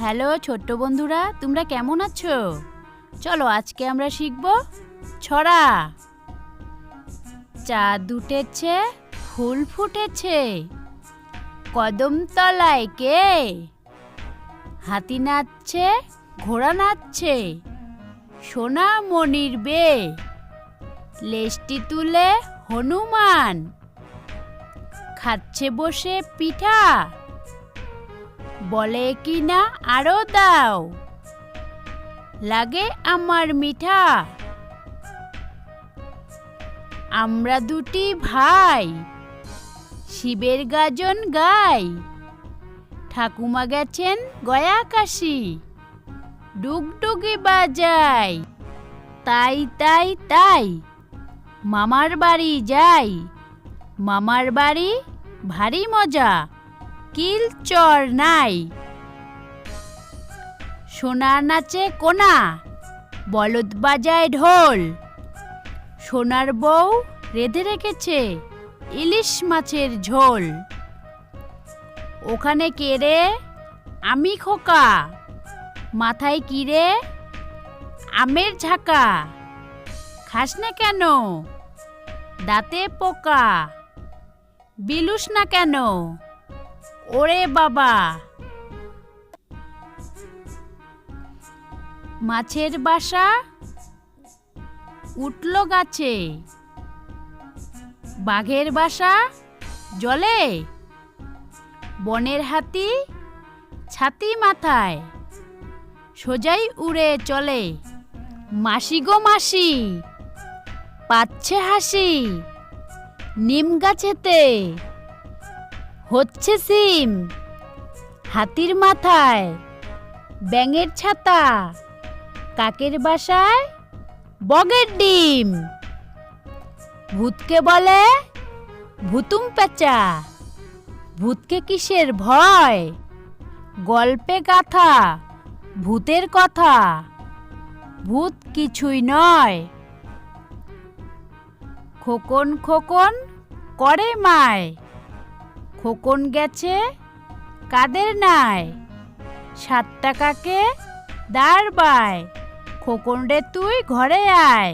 Hello ছোট্ট বন্ধুরা, তোমরা কেমন আছো? চলো আজকে আমরা শিখব ছড়া। চাঁদ উঠেছে, ফুল ফুটেছে, কদম তলায় কে? হাতি নাচছে, ঘোড়া নাচছে, সোনা মনির বে। লেজটি তুলে হনুমান খাচ্ছে বসে পিঠা, বলে কি না আরো দাও, লাগে আমার মিঠা। আমরা দুটি ভাই শিবের গাজন গাই, ঠাকুমা গেছেন গয়া কাশি, ডুগডুগি বাজাই। তাই তাই তাই মামার বাড়ি যাই, মামার বাড়ি ভারী মজা, কিল চর নাই। সোনা নাচে কোনা, বলদ বাজায় ঢোল, সোনার বউ রেঁধে রেখেছে ইলিশ মাছের ঝোল। ওখানে কে রে? আমি খোকা, মাথায় কি রে? আমের ঝাঁকা, খাস না কেন? দাঁতে পোকা, বিলুস না কেন? ওরে বাবা। মাছের বাসা উঠল গাছে, বাঘের বাসা জলে, বনের হাতি ছাতি মাথায় সোজাই উড়ে চলে। মাসি গো মাসি, পাচ্ছে হাসি, নিম গাছেতে হচ্ছে সিম, হাতির মাথায় ব্যাঙের ছাতা, কাকের বাসায় বগের ডিম। ভূতকে বলে ভুতুম পেঁচা, ভূতকে কিসের ভয়? গল্পে গাথা ভূতের কথা, ভূত কিছুই নয়। খোকন খোকন করে মায়, খোকন গেছে কাদের নাই, 7 টাকাকে দাঁড় বায়, খোকন রে তুই ঘরে আয়।